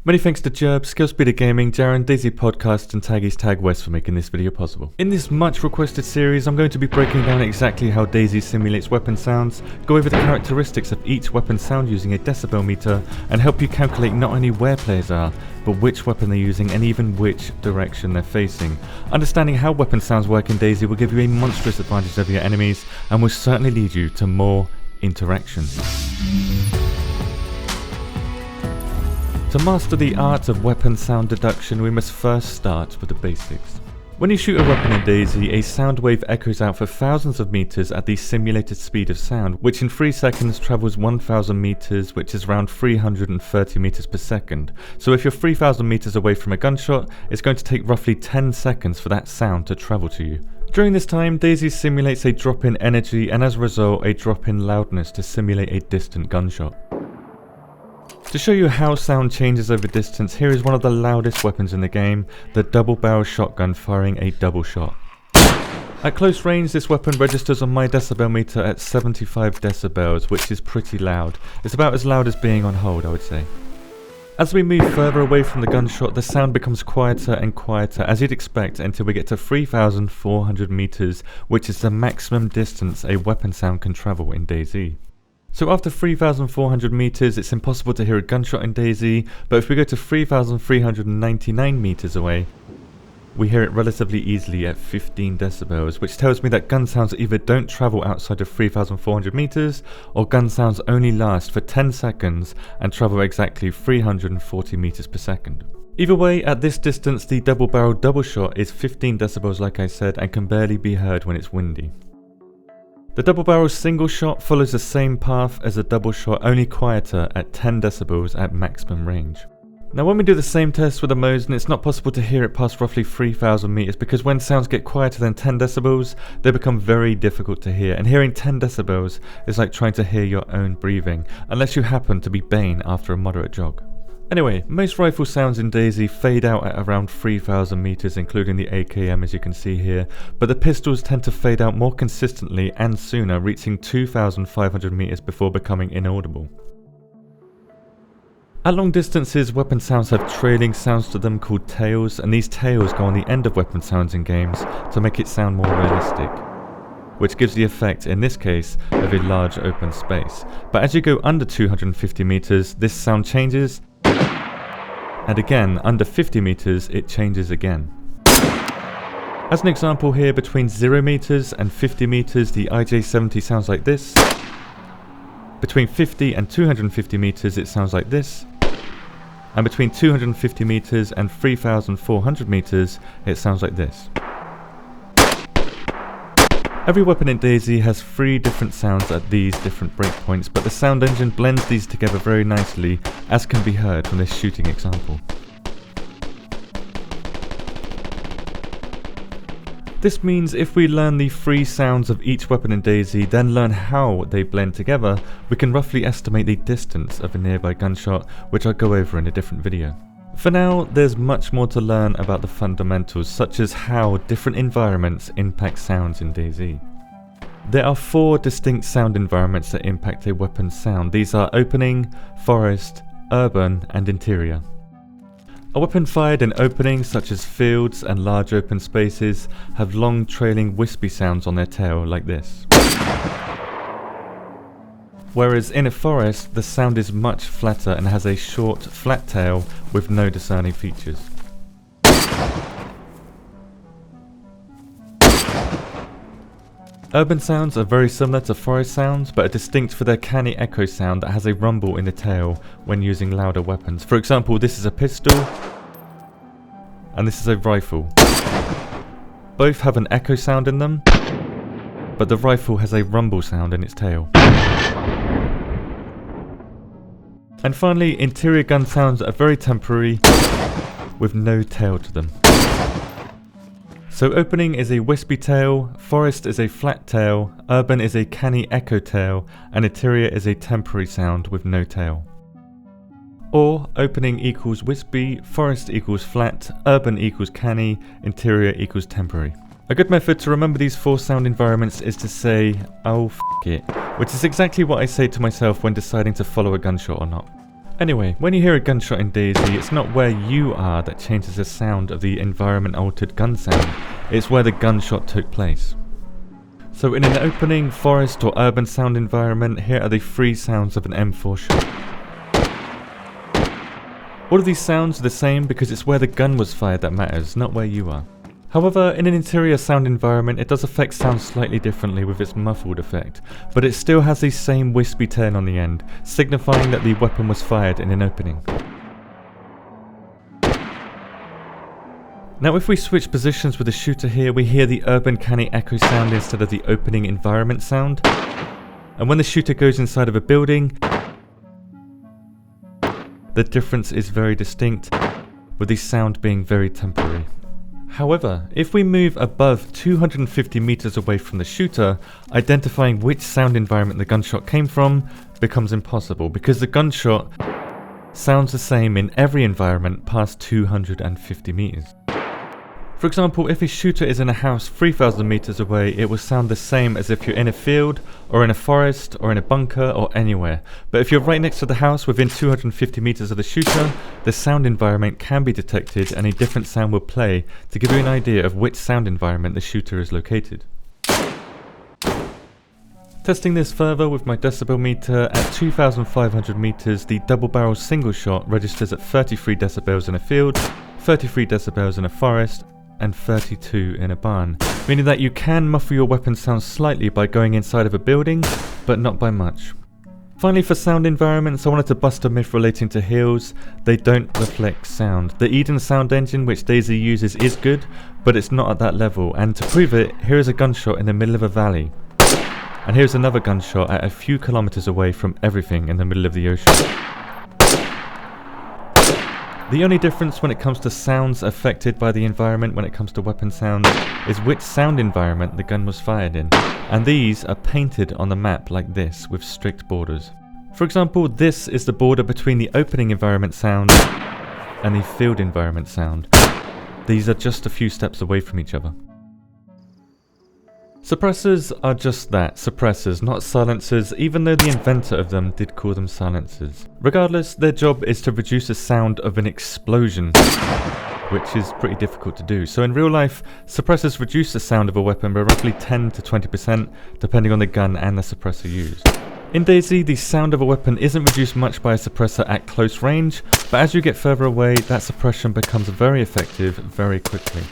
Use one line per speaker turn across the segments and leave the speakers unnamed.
Many thanks to Jerb, Skillspeeder Gaming, Jaren, DayZ Podcast and Taggy's Tag West for making this video possible. In this much requested series, I'm going to be breaking down exactly how DayZ simulates weapon sounds, go over the characteristics of each weapon sound using a decibel meter, and help you calculate not only where players are, but which weapon they're using and even which direction they're facing. Understanding how weapon sounds work in DayZ will give you a monstrous advantage over your enemies, and will certainly lead you to more interaction. To master the art of weapon sound deduction, we must first start with the basics. When you shoot a weapon in DayZ, a sound wave echoes out for thousands of meters at the simulated speed of sound, which in 3 seconds travels 1000 meters, which is around 330 meters per second. So if you're 3000 meters away from a gunshot, it's going to take roughly 10 seconds for that sound to travel to you. During this time, DayZ simulates a drop in energy and as a result a drop in loudness to simulate a distant gunshot. To show you how sound changes over distance, here is one of the loudest weapons in the game, the double barrel shotgun firing a double shot. At close range, this weapon registers on my decibel meter at 75 decibels, which is pretty loud. It's about as loud as being on hold, I would say. As we move further away from the gunshot, the sound becomes quieter and quieter, as you'd expect, until we get to 3,400 meters, which is the maximum distance a weapon sound can travel in DayZ. So after 3,400 meters, it's impossible to hear a gunshot in DayZ, but if we go to 3,399 meters away, we hear it relatively easily at 15 decibels, which tells me that gun sounds either don't travel outside of 3,400 meters, or gun sounds only last for 10 seconds and travel exactly 340 meters per second. Either way, at this distance, the double barrel double shot is 15 decibels like I said, and can barely be heard when it's windy. The double barrel single shot follows the same path as a double shot, only quieter at 10 decibels at maximum range. Now when we do the same test with the Mosin, it's not possible to hear it past roughly 3,000 meters because when sounds get quieter than 10 decibels, they become very difficult to hear, and hearing 10 decibels is like trying to hear your own breathing, unless you happen to be Bane after a moderate jog. Anyway, most rifle sounds in DayZ fade out at around 3,000 meters, including the AKM as you can see here, but the pistols tend to fade out more consistently and sooner, reaching 2,500 meters before becoming inaudible. At long distances, weapon sounds have trailing sounds to them called tails, and these tails go on the end of weapon sounds in games to make it sound more realistic, which gives the effect, in this case, of a large open space. But as you go under 250 meters, this sound changes, and again, under 50 meters, it changes again. As an example here, between 0 meters and 50 meters, the IJ-70 sounds like this. Between 50 and 250 meters, it sounds like this. And between 250 meters and 3,400 meters, it sounds like this. Every weapon in DayZ has 3 different sounds at these different breakpoints, but the sound engine blends these together very nicely, as can be heard from this shooting example. This means if we learn the 3 sounds of each weapon in DayZ, then learn how they blend together, we can roughly estimate the distance of a nearby gunshot, which I'll go over in a different video. For now, there's much more to learn about the fundamentals, such as how different environments impact sounds in DayZ. There are 4 distinct sound environments that impact a weapon's sound. These are opening, forest, urban, and interior. A weapon fired in openings such as fields and large open spaces have long trailing wispy sounds on their tail like this. Whereas in a forest, the sound is much flatter and has a short, flat tail with no discerning features. Urban sounds are very similar to forest sounds, but are distinct for their canny echo sound that has a rumble in the tail when using louder weapons. For example, this is a pistol, and this is a rifle. Both have an echo sound in them, but the rifle has a rumble sound in its tail. And finally, interior gun sounds are very temporary, with no tail to them. So opening is a wispy tail, forest is a flat tail, urban is a canny echo tail, and interior is a temporary sound with no tail. Or opening equals wispy, forest equals flat, urban equals canny, interior equals temporary. A good method to remember these 4 sound environments is to say, oh f*** it, which is exactly what I say to myself when deciding to follow a gunshot or not. Anyway, when you hear a gunshot in DayZ, it's not where you are that changes the sound of the environment altered gun sound, it's where the gunshot took place. So in an opening, forest or urban sound environment, here are the 3 sounds of an M4 shot. All of these sounds are the same because it's where the gun was fired that matters, not where you are. However, in an interior sound environment, it does affect sound slightly differently with its muffled effect, but it still has the same wispy turn on the end, signifying that the weapon was fired in an opening. Now if we switch positions with the shooter here, we hear the urban canny echo sound instead of the opening environment sound. And when the shooter goes inside of a building, the difference is very distinct, with the sound being very temporary. However, if we move above 250 meters away from the shooter, identifying which sound environment the gunshot came from becomes impossible because the gunshot sounds the same in every environment past 250 meters. For example, if a shooter is in a house 3,000 meters away, it will sound the same as if you're in a field, or in a forest, or in a bunker, or anywhere. But if you're right next to the house within 250 meters of the shooter, the sound environment can be detected and a different sound will play to give you an idea of which sound environment the shooter is located. Testing this further with my decibel meter, at 2,500 meters, the double barrel single shot registers at 33 decibels in a field, 33 decibels in a forest, and 32 in a barn, meaning that you can muffle your weapon sound slightly by going inside of a building, but not by much. Finally, for sound environments, I wanted to bust a myth relating to hills. They don't reflect sound. The Eden sound engine which DayZ uses is good, but it's not at that level, and to prove it, here is a gunshot in the middle of a valley. And here's another gunshot at a few kilometers away from everything in the middle of the ocean. The only difference when it comes to sounds affected by the environment when it comes to weapon sounds is which sound environment the gun was fired in, and these are painted on the map like this with strict borders. For example, this is the border between the opening environment sound and the field environment sound. These are just a few steps away from each other. Suppressors are just that, suppressors, not silencers, even though the inventor of them did call them silencers. Regardless, their job is to reduce the sound of an explosion, which is pretty difficult to do. So in real life, suppressors reduce the sound of a weapon by roughly 10 to 20%, depending on the gun and the suppressor used. In DayZ, the sound of a weapon isn't reduced much by a suppressor at close range, but as you get further away, that suppression becomes very effective very quickly.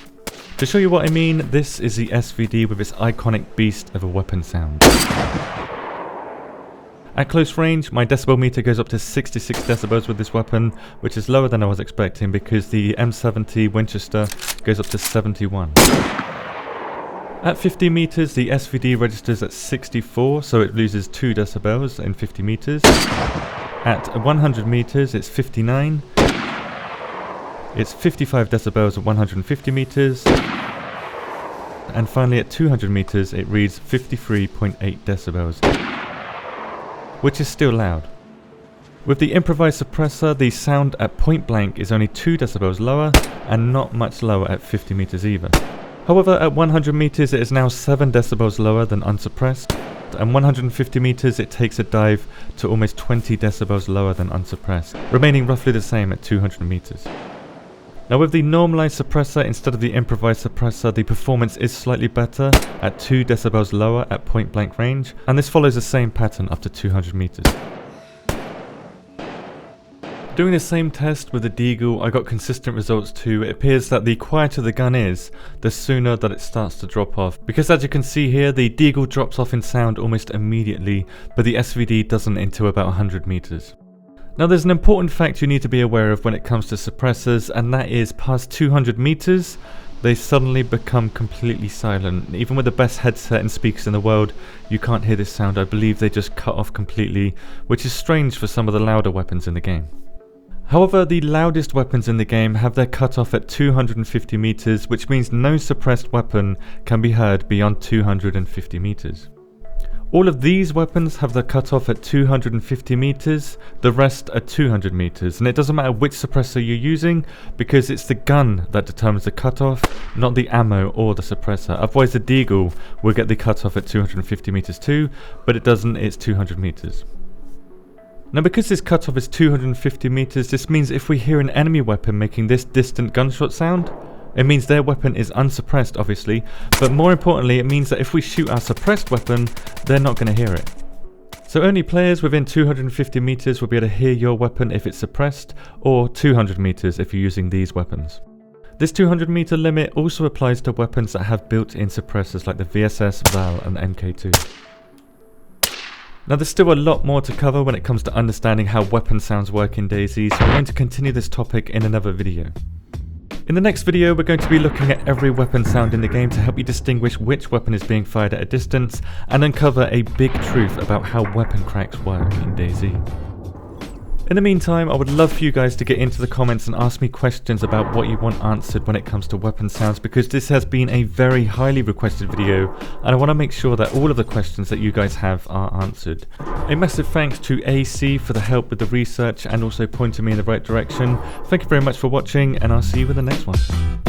To show you what I mean, this is the SVD with its iconic beast of a weapon sound. At close range, my decibel meter goes up to 66 decibels with this weapon, which is lower than I was expecting because the M70 Winchester goes up to 71. At 50 meters, the SVD registers at 64, so it loses 2 decibels in 50 meters. At 100 meters, it's 59. It's 55 decibels at 150 meters, and finally at 200 meters it reads 53.8 decibels, which is still loud. With the improvised suppressor, the sound at point blank is only 2 decibels lower, and not much lower at 50 meters either. However, at 100 meters it is now 7 decibels lower than unsuppressed, and 150 meters it takes a dive to almost 20 decibels lower than unsuppressed, remaining roughly the same at 200 meters. Now with the normalized suppressor instead of the improvised suppressor, the performance is slightly better at 2 decibels lower at point blank range, and this follows the same pattern up to 200 meters. Doing the same test with the Deagle, I got consistent results too. It appears that the quieter the gun is, the sooner that it starts to drop off. Because as you can see here, the Deagle drops off in sound almost immediately, but the SVD doesn't until about 100 meters. Now there's an important fact you need to be aware of when it comes to suppressors, and that is past 200 meters, they suddenly become completely silent. Even with the best headset and speakers in the world, you can't hear this sound. I believe they just cut off completely, which is strange for some of the louder weapons in the game. However, the loudest weapons in the game have their cutoff at 250 meters, which means no suppressed weapon can be heard beyond 250 meters. All of these weapons have their cutoff at 250 meters, the rest at 200 meters, and it doesn't matter which suppressor you're using because it's the gun that determines the cutoff, not the ammo or the suppressor. Otherwise the Deagle will get the cutoff at 250 meters too, but it doesn't, it's 200 meters. Now because this cutoff is 250 meters, this means if we hear an enemy weapon making this distant gunshot sound, it means their weapon is unsuppressed obviously, but more importantly it means that if we shoot our suppressed weapon, they're not going to hear it. So only players within 250 meters will be able to hear your weapon if it's suppressed, or 200 meters if you're using these weapons. This 200 meter limit also applies to weapons that have built-in suppressors like the VSS, VAL and MK2. Now there's still a lot more to cover when it comes to understanding how weapon sounds work in DayZ, so we're going to continue this topic in another video. In the next video we're going to be looking at every weapon sound in the game to help you distinguish which weapon is being fired at a distance and uncover a big truth about how weapon cracks work in DayZ. In the meantime, I would love for you guys to get into the comments and ask me questions about what you want answered when it comes to weapon sounds, because this has been a very highly requested video and I want to make sure that all of the questions that you guys have are answered. A massive thanks to AC for the help with the research and also pointing me in the right direction. Thank you very much for watching and I'll see you in the next one.